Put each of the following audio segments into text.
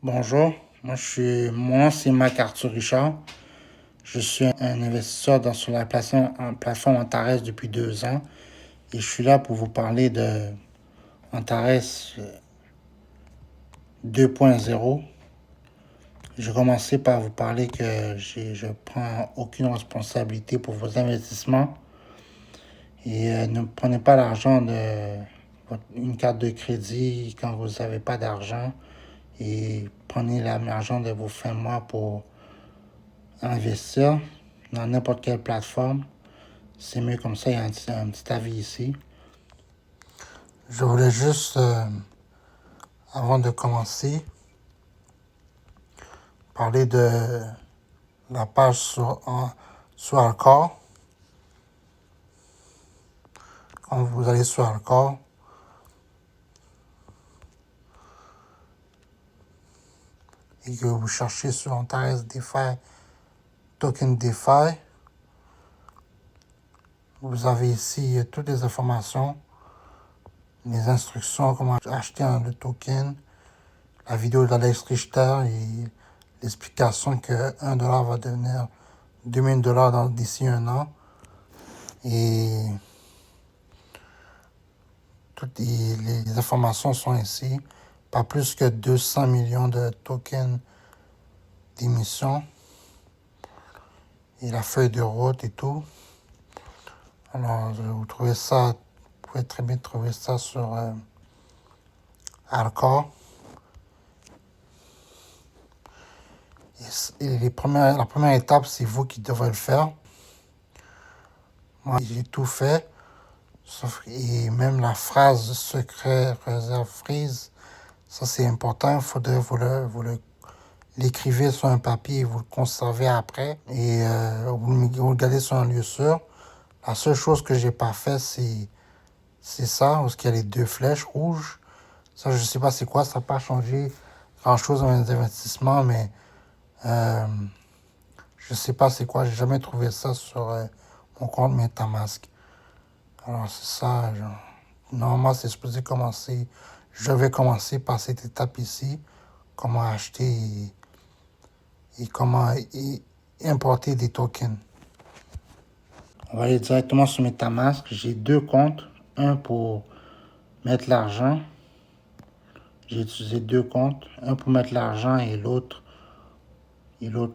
Bonjour, mon nom c'est Marc Arthur Richard. Je suis un investisseur sur la plateforme Antares depuis 2 ans et je suis là pour vous parler de Antares 2.0. Je vais commencer par vous parler que je prends aucune responsabilité pour vos investissements et ne prenez pas l'argent de une carte de crédit quand vous n'avez pas d'argent et prenez l'argent de vos fins de mois pour investir dans n'importe quelle plateforme. C'est mieux comme ça, il y a un petit avis ici. Je voulais juste, avant de commencer, parler de la page sur Alcor. Quand vous allez sur Alcor, et que vous cherchez sur Antares DeFi, Token DeFi, vous avez ici toutes les informations, les instructions, comment acheter le token, la vidéo d'Alex Richter et l'explication que $1 va devenir $2000 d'ici un an. Et toutes les informations sont ici. Pas plus que 200 millions de tokens d'émission. Et la feuille de route et tout. Alors, vous pouvez très bien trouver ça sur Alcor. Et la première étape, c'est vous qui devrez le faire. Moi, j'ai tout fait. Et même la phrase secret, réserve, freeze, ça c'est important. Il faudrait vous l'écrivez sur un papier et vous le conservez après. Et vous le gardez sur un lieu sûr. La seule chose que j'ai pas fait, c'est ça, parce qu'il y a les 2 flèches rouges. Ça, je sais pas c'est quoi, ça n'a pas changé grand-chose dans mes investissements, mais je sais pas c'est quoi. J'ai jamais trouvé ça sur mon compte MetaMask. Alors, c'est ça. Normalement, c'est supposé commencer. Je vais commencer par cette étape ici. Comment acheter et comment importer des tokens. On va aller directement sur MetaMask. J'ai 2 comptes. Un pour mettre l'argent. J'ai utilisé 2 comptes. Un pour mettre l'argent et l'autre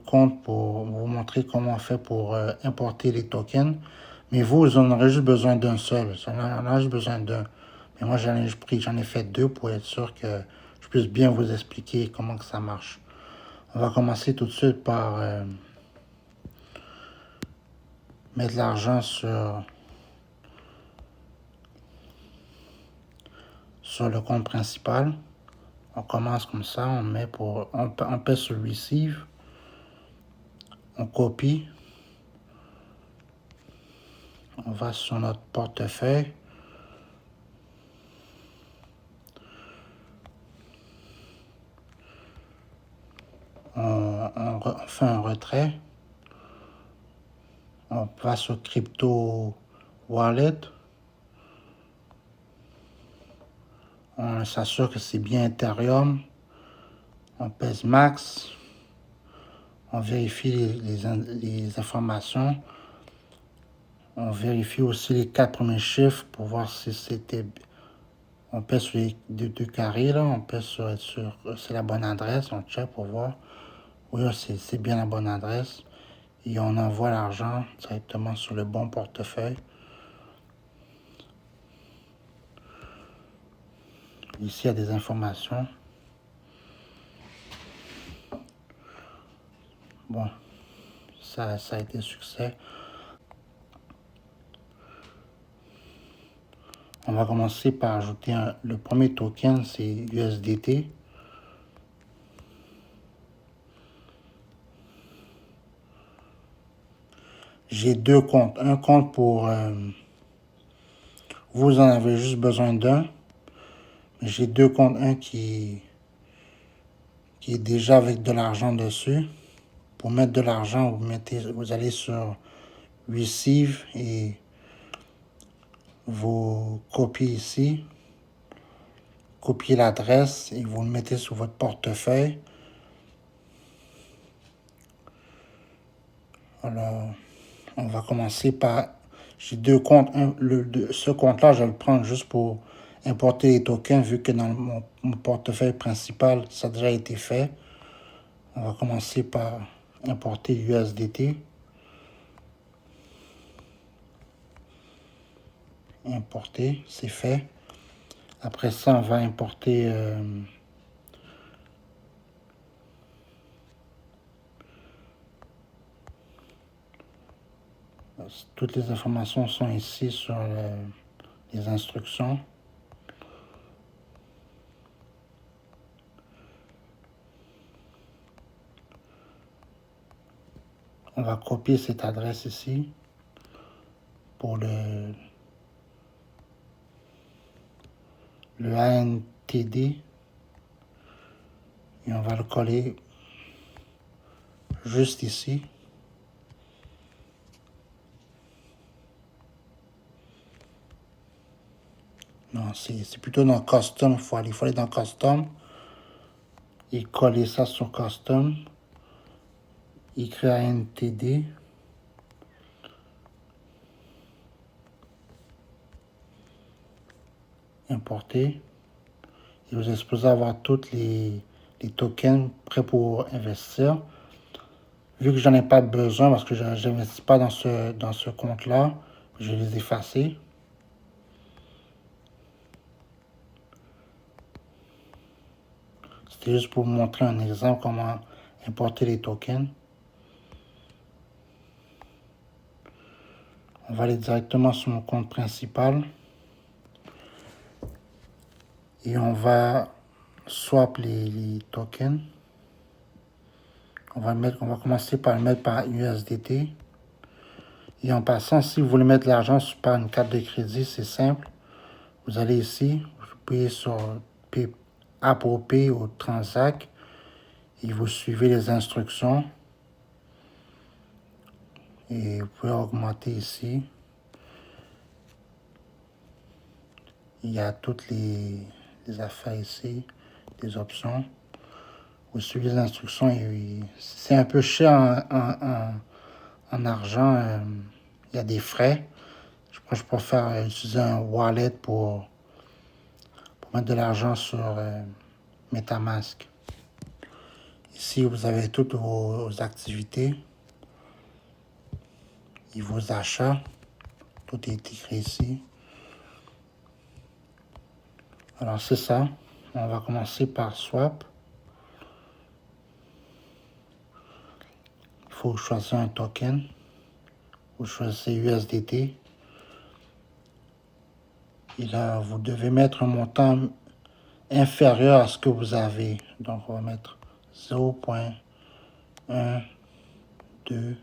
compte pour vous montrer comment on fait pour importer les tokens. Mais vous en aurez juste besoin d'un seul. J'en ai juste besoin d'un. Mais moi, j'en ai fait 2 pour être sûr que je puisse bien vous expliquer comment que ça marche. On va commencer tout de suite par mettre l'argent sur le compte principal. On commence comme ça, on pèse sur Receive, on copie, on va sur notre portefeuille, on fait un retrait, on va sur Crypto Wallet, on s'assure que c'est bien Ethereum, on pèse max, on vérifie les informations, on vérifie aussi les 4 premiers chiffres pour voir si c'était... On pèse sur les 2 carrés, là, on pèse sur c'est la bonne adresse, on check pour voir. Oui, c'est bien la bonne adresse. Et on envoie l'argent directement sur le bon portefeuille. Ici, il y a des informations. Bon, ça a été succès. On va commencer par ajouter le premier token, c'est USDT. J'ai 2 comptes. Un compte pour... vous en avez juste besoin d'un. J'ai 2 comptes. Un qui est déjà avec de l'argent dessus. Pour mettre de l'argent, vous allez sur Receive et vous copiez ici. Copiez l'adresse et vous le mettez sur votre portefeuille. Alors, on va commencer par... J'ai deux comptes. Ce compte-là, je vais le prendre juste pour importer les tokens, vu que dans mon portefeuille principal, ça a déjà été fait. On va commencer par importer USDT. Importer, c'est fait. Après ça, on va importer toutes les informations sont ici sur les instructions. On va copier cette adresse ici pour le ANTD et on va le coller juste ici. Non, c'est plutôt dans Custom. Il faut aller dans Custom et coller ça sur Custom. Écrire ANTD. Importer. Et vous êtes supposé avoir tous les tokens prêts pour investir. Vu que j'en ai pas besoin parce que je n'investis pas dans ce compte-là, je vais les effacer. C'était juste pour vous montrer un exemple comment importer les tokens. On va aller directement sur mon compte principal. Et on va swap les tokens. On va commencer par le mettre par USDT. Et en passant, si vous voulez mettre l'argent par une carte de crédit, c'est simple. Vous allez ici, vous payez sur Apple Pay ou Transact et vous suivez les instructions. Et vous pouvez augmenter ici. Il y a toutes les affaires ici, des options. Vous suivez les instructions et c'est un peu cher en argent. Il y a des frais. Je préfère utiliser un wallet pour mettre de l'argent sur MetaMask. Ici, vous avez toutes vos activités et vos achats. Tout est écrit ici. Alors, c'est ça. On va commencer par swap. Il faut choisir un token. Vous choisissez USDT. Et là, vous devez mettre un montant inférieur à ce que vous avez. Donc, on va mettre 0.1, 2,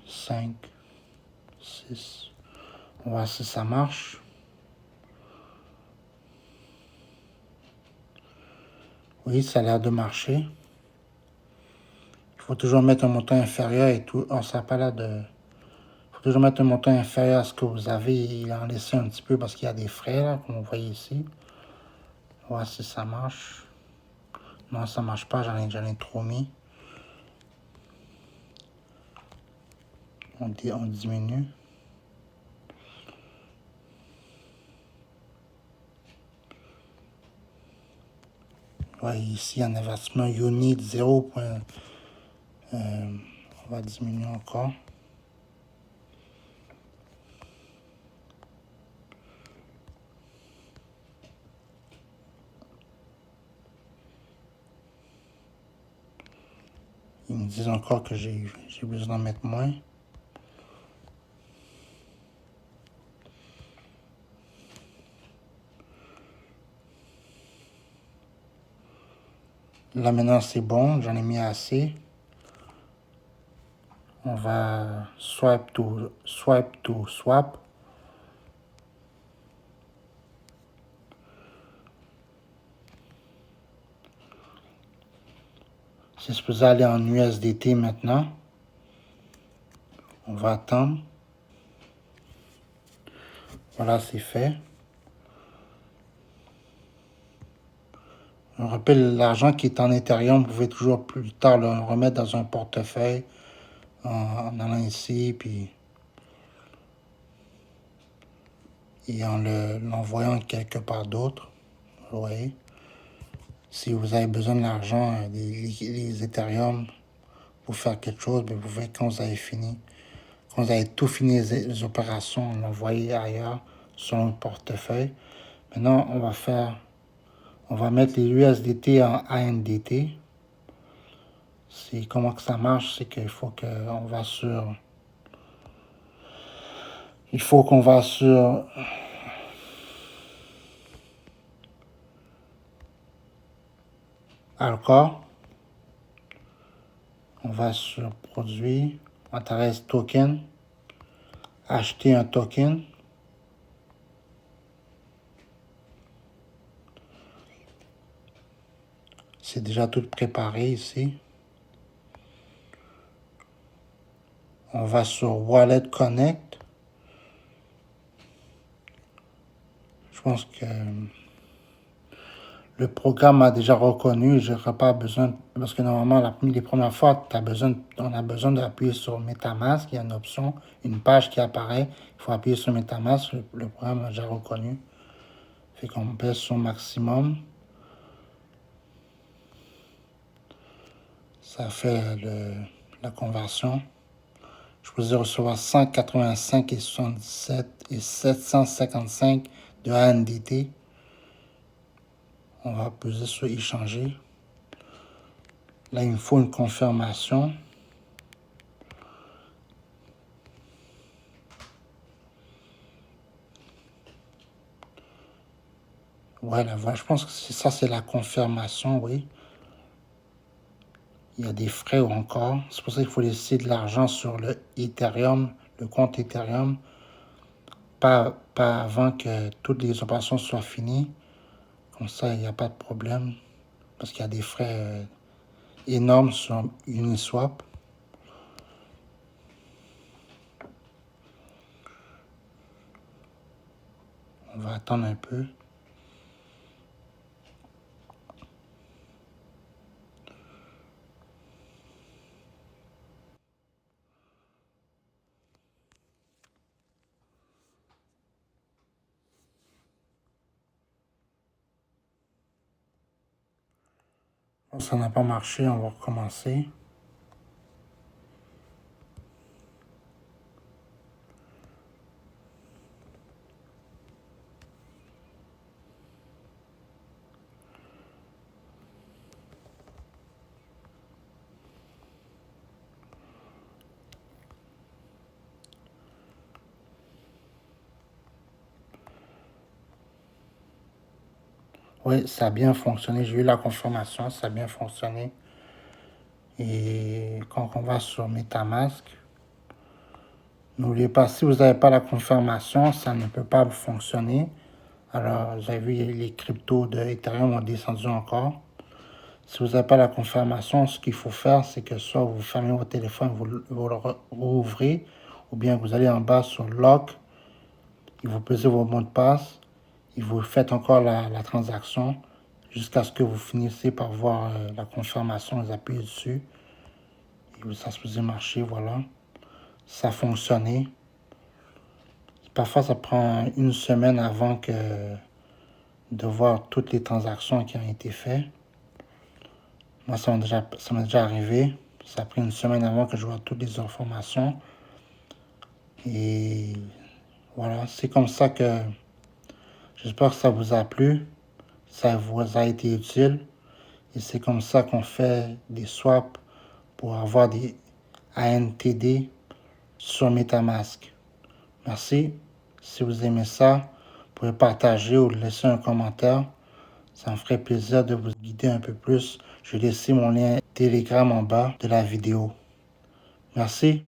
5, 6. On va voir si ça marche. Oui, ça a l'air de marcher. Il faut toujours mettre un montant inférieur et tout. Oh, ça n'a pas l'air de... Il faut toujours mettre un montant inférieur à ce que vous avez. Il en laisse un petit peu parce qu'il y a des frais, là, comme vous voyez ici. On va voir si ça marche. Non, ça ne marche pas. J'en ai trop mis. On diminue. Ouais, ici, un investissement unit 0. On va diminuer encore. Ils me disent encore que j'ai besoin d'en mettre moins. Là maintenant c'est bon, j'en ai mis assez. On va swipe to swap. C'est supposé aller en USDT maintenant. On va attendre. Voilà, c'est fait. On me rappelle, l'argent qui est en Ethereum, vous pouvez toujours plus tard le remettre dans un portefeuille en allant ici, puis et en l'envoyant quelque part d'autre. Vous voyez, si vous avez besoin de l'argent, les Ethereum, pour faire quelque chose, mais vous pouvez, quand vous avez fini, quand vous avez tout fini les opérations, l'envoyer ailleurs sur un portefeuille. Maintenant, on va mettre les USDT en ANDT. Comment que ça marche, c'est qu'il faut qu'on va sur... Il faut qu'on va sur... Alcor. On va sur produit, on intéresse token, acheter un token. C'est déjà tout préparé ici. On va sur Wallet Connect. Je pense que le programme a déjà reconnu. Je n'aurai pas besoin, parce que normalement, les premières fois, on a besoin d'appuyer sur MetaMask. Il y a une option, une page qui apparaît. Il faut appuyer sur MetaMask. Le programme a déjà reconnu. Fait qu'on pèse sur maximum. Ça fait la conversion. Je peux recevoir 185,77 et 755 de ANDT. On va peser sur échanger. Là, il me faut une confirmation. Voilà, je pense que ça, c'est la confirmation, oui. Il y a des frais encore. C'est pour ça qu'il faut laisser de l'argent sur le Ethereum, le compte Ethereum, pas avant que toutes les opérations soient finies. Comme ça, il n'y a pas de problème. Parce qu'il y a des frais énormes sur Uniswap. On va attendre un peu. Ça n'a pas marché, on va recommencer. Oui, ça a bien fonctionné. J'ai eu la confirmation, ça a bien fonctionné. Et quand on va sur MetaMask, n'oubliez pas, si vous n'avez pas la confirmation, ça ne peut pas fonctionner. Alors, vous avez vu, les cryptos de Ethereum ont descendu encore. Si vous n'avez pas la confirmation, ce qu'il faut faire, c'est que soit vous fermez votre téléphone, vous le rouvrez, ou bien vous allez en bas sur Lock, et vous pesez vos mots de passe, et vous faites encore la transaction jusqu'à ce que vous finissiez par voir la confirmation, vous appuyez dessus, et ça se faisait marcher, voilà. Ça a fonctionné. Parfois, ça prend une semaine avant de voir toutes les transactions qui ont été faites. Moi, ça m'est déjà arrivé. Ça a pris une semaine avant que je vois toutes les informations. Et voilà, c'est comme ça que j'espère que ça vous a plu. Ça vous a été utile. Et c'est comme ça qu'on fait des swaps pour avoir des ANTD sur MetaMask. Merci. Si vous aimez ça, vous pouvez partager ou laisser un commentaire. Ça me ferait plaisir de vous guider un peu plus. Je vais laisser mon lien Telegram en bas de la vidéo. Merci.